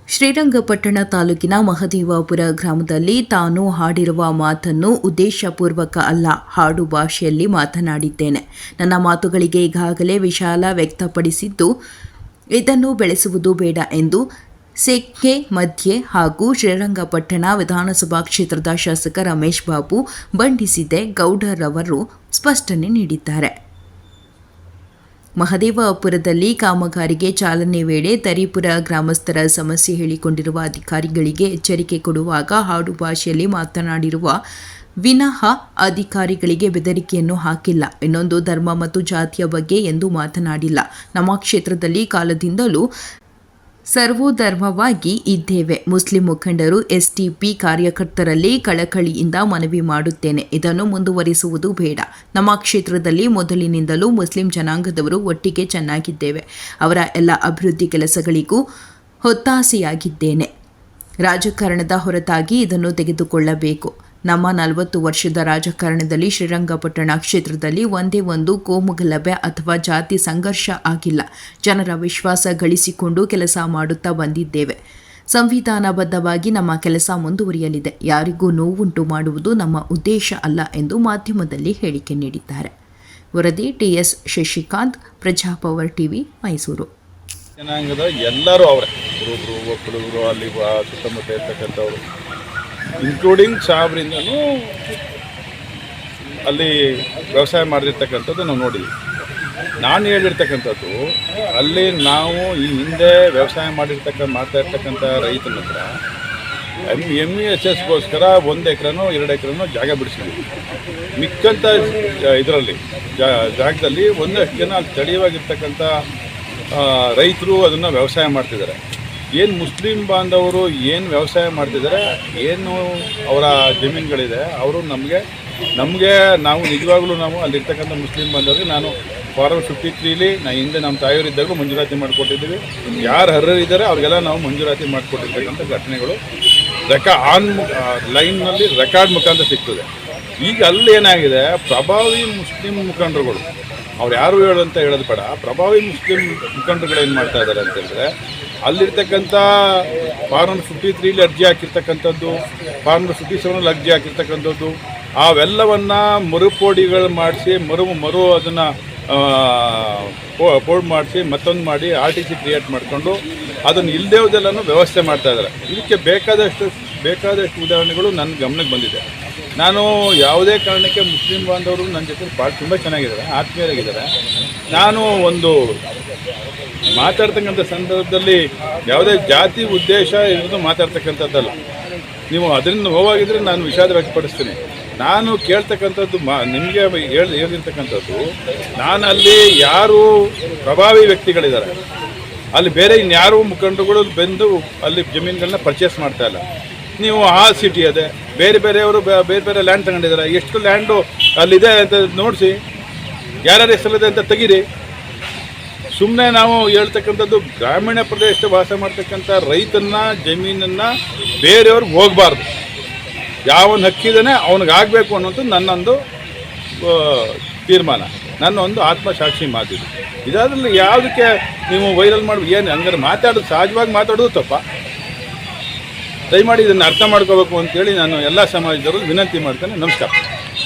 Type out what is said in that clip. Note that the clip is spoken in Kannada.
ಶ್ರೀರಂಗಪಟ್ಟಣ ತಾಲೂಕಿನ ಮಹದೇವಪುರ ಗ್ರಾಮದಲ್ಲಿ ತಾನು ಹಾಡಿರುವ ಮಾತನ್ನು ಉದ್ದೇಶಪೂರ್ವಕ ಅಲ್ಲ, ಹಾಡು ಭಾಷೆಯಲ್ಲಿ ಮಾತನಾಡಿದ್ದೇನೆ. ನನ್ನ ಮಾತುಗಳಿಗೆ ಈಗಾಗಲೇ ವಿಶಾಲ ವ್ಯಕ್ತಪಡಿಸಿದ್ದು, ಇದನ್ನು ಬೆಳೆಸುವುದು ಬೇಡ ಎಂದು ಸೆಕ್ಕೆ ಮಧ್ಯೆ ಹಾಗೂ ಶ್ರೀರಂಗಪಟ್ಟಣ ವಿಧಾನಸಭಾ ಕ್ಷೇತ್ರದ ಶಾಸಕ ರಮೇಶ್ ಬಾಬು ಬಂಡಿಸಿದ್ದೆ ಗೌಡರವರು ಸ್ಪಷ್ಟನೆ ನೀಡಿದ್ದಾರೆ. ಮಹದೇವಪುರದಲ್ಲಿ ಕಾಮಗಾರಿಗೆ ಚಾಲನೆ ವೇಳೆ ತರೀಪುರ ಗ್ರಾಮಸ್ಥರ ಸಮಸ್ಯೆ ಹೇಳಿಕೊಂಡಿರುವ ಅಧಿಕಾರಿಗಳಿಗೆ ಎಚ್ಚರಿಕೆ ಕೊಡುವಾಗ ಹಾಡು ಭಾಷೆಯಲ್ಲಿ ಮಾತನಾಡಿರುವ ವಿನಃ ಅಧಿಕಾರಿಗಳಿಗೆ ಬೆದರಿಕೆಯನ್ನು ಹಾಕಿಲ್ಲ. ಇನ್ನೊಂದು ಧರ್ಮ ಮತ್ತು ಜಾತಿಯ ಬಗ್ಗೆ ಎಂದೂ ಮಾತನಾಡಿಲ್ಲ. ನಮ್ಮ ಕ್ಷೇತ್ರದಲ್ಲಿ ಕಾಲದಿಂದಲೂ ಸರ್ವಧರ್ಮವಾಗಿ ಇದ್ದೇವೆ. ಮುಸ್ಲಿಂ ಮುಖಂಡರು, ಎಸ್ಟಿಪಿ ಕಾರ್ಯಕರ್ತರಲ್ಲಿ ಕಳಕಳಿಯಿಂದ ಮನವಿ ಮಾಡುತ್ತೇನೆ, ಇದನ್ನು ಮುಂದುವರಿಸುವುದು ಬೇಡ. ನಮ್ಮ ಕ್ಷೇತ್ರದಲ್ಲಿ ಮೊದಲಿನಿಂದಲೂ ಮುಸ್ಲಿಂ ಜನಾಂಗದವರು ಒಟ್ಟಿಗೆ ಚೆನ್ನಾಗಿದ್ದೇವೆ. ಅವರ ಎಲ್ಲ ಅಭಿವೃದ್ಧಿ ಕೆಲಸಗಳಿಗೂ ಒತ್ತಾಸೆಯಾಗಿದ್ದೇನೆ. ರಾಜಕಾರಣದ ಹೊರತಾಗಿ ಇದನ್ನು ತೆಗೆದುಕೊಳ್ಳಬೇಕು. ನಮ್ಮ 40 ವರ್ಷದ ರಾಜಕಾರಣದಲ್ಲಿ ಶ್ರೀರಂಗಪಟ್ಟಣ ಕ್ಷೇತ್ರದಲ್ಲಿ ಒಂದೇ ಒಂದು ಕೋಮುಗಲಭೆ ಅಥವಾ ಜಾತಿ ಸಂಘರ್ಷ ಆಗಿಲ್ಲ. ಜನರ ವಿಶ್ವಾಸ ಗಳಿಸಿಕೊಂಡು ಕೆಲಸ ಮಾಡುತ್ತಾ ಬಂದಿದ್ದೇವೆ. ಸಂವಿಧಾನಬದ್ಧವಾಗಿ ನಮ್ಮ ಕೆಲಸ ಮುಂದುವರಿಯಲಿದೆ. ಯಾರಿಗೂ ನೋವುಂಟು ಮಾಡುವುದು ನಮ್ಮ ಉದ್ದೇಶ ಅಲ್ಲ ಎಂದು ಮಾಧ್ಯಮದಲ್ಲಿ ಹೇಳಿಕೆ ನೀಡಿದ್ದಾರೆ. ವರದಿ ಟಿಎಸ್ ಶಶಿಕಾಂತ್, ಪ್ರಜಾಪವರ್ ಟಿವಿ, ಮೈಸೂರು. ಜನಾಂಗದ ಎಲ್ಲರೂ ಅವರೇ, ಹುಡುಗರು, ಒಕ್ಕಲಿಗರು, ಅಲ್ಲಿ ಸುತ್ತಮುತ್ತ ಇರ್ತಕ್ಕಂಥವ್ರು, ಇನ್ಕ್ಲೂಡಿಂಗ್ ಸಾಬ್ರಿಂದನೂ ಅಲ್ಲಿ ವ್ಯವಸಾಯ ಮಾಡಿರ್ತಕ್ಕಂಥದ್ದು ನಾವು ನೋಡಿದ್ವಿ. ನಾನು ಹೇಳಿರ್ತಕ್ಕಂಥದ್ದು, ಅಲ್ಲಿ ನಾವು ಈ ಹಿಂದೆ ವ್ಯವಸಾಯ ಮಾಡ್ತಾ ಇರ್ತಕ್ಕಂಥ ರೈತನ ಹತ್ರ MEHSಗೋಸ್ಕರ 1 ಎಕರೆನೋ 2 ಎಕರೆನೋ ಜಾಗ ಬಿಡಿಸಿದ್ವಿ. ಮಿಕ್ಕಂಥ ಇದರಲ್ಲಿ ಜಾಗದಲ್ಲಿ ಒಂದಷ್ಟು ಜನ ಅಲ್ಲಿ ಸ್ಥಳೀಯವಾಗಿರ್ತಕ್ಕಂಥ ರೈತರು ಅದನ್ನು ವ್ಯವಸಾಯ ಮಾಡ್ತಿದ್ದಾರೆ. ಏನು ಮುಸ್ಲಿಂ ಬಾಂಧವರು ಏನು ವ್ಯವಸಾಯ ಮಾಡ್ತಿದ್ದಾರೆ, ಏನು ಅವರ ಜಮೀನುಗಳಿದೆ, ಅವರು ನಾವು ನಿಜವಾಗ್ಲೂ ನಾವು ಅಲ್ಲಿರ್ತಕ್ಕಂಥ ಮುಸ್ಲಿಂ ಬಾಂಧವರಿಗೆ ನಾನು ಫಾರಂ 53ಲಿ ಹಿಂದೆ ನಮ್ಮ ತಾಯಿಯವರಿದ್ದಾಗಲೂ ಮಂಜೂರಾತಿ ಮಾಡಿಕೊಟ್ಟಿದ್ದೀವಿ. ಯಾರು ಅರ್ಹರಿದ್ದಾರೆ ಅವ್ರಿಗೆಲ್ಲ ನಾವು ಮಂಜೂರಾತಿ ಮಾಡಿಕೊಟ್ಟಿರ್ತಕ್ಕಂಥ ಘಟನೆಗಳು ಲೈನ್ನಲ್ಲಿ ರೆಕಾರ್ಡ್ ಮುಖಾಂತರ ಸಿಗ್ತದೆ. ಈಗ ಅಲ್ಲಿ ಏನಾಗಿದೆ, ಪ್ರಭಾವಿ ಮುಸ್ಲಿಂ ಮುಖಂಡರುಗಳು, ಅವ್ರು ಯಾರು ಹೇಳೋದು ಬೇಡ, ಪ್ರಭಾವಿ ಮುಸ್ಲಿಂ ಮುಖಂಡರುಗಳು ಏನು ಮಾಡ್ತಾ ಇದ್ದಾರೆ ಅಂತ ಹೇಳಿದ್ರೆ, ಅಲ್ಲಿರ್ತಕ್ಕಂಥ ಫಾರಂ 53ಲಿ ಅರ್ಜಿ ಹಾಕಿರ್ತಕ್ಕಂಥದ್ದು, ಫಾರಂ 57ರಲ್ಲಿ ಅರ್ಜಿ ಹಾಕಿರ್ತಕ್ಕಂಥದ್ದು, ಅವೆಲ್ಲವನ್ನು ಮರುಪೋಡಿಗಳು ಮಾಡಿಸಿ ಮರು ಅದನ್ನು ಪೋಡ್ ಮಾಡಿಸಿ ಮತ್ತೊಂದು ಮಾಡಿ RTC ಕ್ರಿಯೇಟ್ ಮಾಡಿಕೊಂಡು ಅದನ್ನು ಇಲ್ಲದೇ ಹೋದೆಲ್ಲನೂ ವ್ಯವಸ್ಥೆ ಮಾಡ್ತಾಯಿದ್ದಾರೆ. ಇದಕ್ಕೆ ಬೇಕಾದಷ್ಟು ಉದಾಹರಣೆಗಳು ನನ್ನ ಗಮನಕ್ಕೆ ಬಂದಿದೆ. ನಾನು ಯಾವುದೇ ಕಾರಣಕ್ಕೆ ಮುಸ್ಲಿಂ ಬಾಂಧವರು ನನ್ನ ಜೊತೆ ತುಂಬ ಚೆನ್ನಾಗಿದ್ದಾರೆ, ಆತ್ಮೀಯರಾಗಿದ್ದಾರೆ. ನಾನು ಒಂದು ಮಾತಾಡ್ತಕ್ಕಂಥ ಸಂದರ್ಭದಲ್ಲಿ ಯಾವುದೇ ಜಾತಿ ಉದ್ದೇಶ ಇರೋದು ಮಾತಾಡ್ತಕ್ಕಂಥದ್ದಲ್ಲ. ನೀವು ಅದರಿಂದ ನೋವಾಗಿದ್ದರೆ ನಾನು ವಿಷಾದ ವ್ಯಕ್ತಪಡಿಸ್ತೀನಿ. ನಾನು ಕೇಳ್ತಕ್ಕಂಥದ್ದು ನಿಮಗೆ ಹೇಳಿರ್ತಕ್ಕಂಥದ್ದು, ನಾನು ಅಲ್ಲಿ ಯಾರು ಪ್ರಭಾವಿ ವ್ಯಕ್ತಿಗಳಿದ್ದಾರೆ, ಅಲ್ಲಿ ಬೇರೆ ಇನ್ಯಾರು ಮುಖಂಡರುಗಳು ಬಂದು ಅಲ್ಲಿ ಜಮೀನುಗಳನ್ನ ಪರ್ಚೇಸ್ ಮಾಡ್ತಾ ಇಲ್ಲ. ನೀವು ಆ ಸಿಟಿ ಅದೇ ಬೇರೆಯವರು ಬೇರೆ ಲ್ಯಾಂಡ್ ತಗೊಂಡಿದ್ದಾರೆ, ಎಷ್ಟು ಲ್ಯಾಂಡು ಅಲ್ಲಿದೆ ಅಂತ ನೋಡಿಸಿ, ಯಾರ್ಯಾರ ಹೆಸರಿದೆ ಅಂತ ತೆಗೀರಿ. ಸುಮ್ಮನೆ ನಾವು ಹೇಳ್ತಕ್ಕಂಥದ್ದು, ಗ್ರಾಮೀಣ ಪ್ರದೇಶದ ವಾಸ ಮಾಡ್ತಕ್ಕಂಥ ರೈತನ ಜಮೀನನ್ನು ಬೇರೆಯವ್ರಿಗೆ ಹೋಗಬಾರ್ದು. ಯಾವನು ಹಕ್ಕಿದಾನೆ ಅವನಿಗಾಗಬೇಕು ಅನ್ನೋದು ನನ್ನೊಂದು ತೀರ್ಮಾನ, ನನ್ನ ಒಂದು ಆತ್ಮಸಾಕ್ಷಿ ಮಾತಿದೆ. ಇದಾದ್ರಲ್ಲಿ ಯಾವುದಕ್ಕೆ ನೀವು ವೈರಲ್ ಮಾಡಿ ಏನು ಹಂಗಾರೆ ಮಾತಾಡೋದು, ಸಹಜವಾಗಿ ಮಾತಾಡೋದು ತಪ್ಪ. ದಯಮಾಡಿ ಇದನ್ನು ಅರ್ಥ ಮಾಡ್ಕೋಬೇಕು ಅಂತೇಳಿ ನಾನು ಎಲ್ಲ ಸಮಾಜದವರು ವಿನಂತಿ ಮಾಡ್ತೇನೆ. ನಮಸ್ಕಾರ.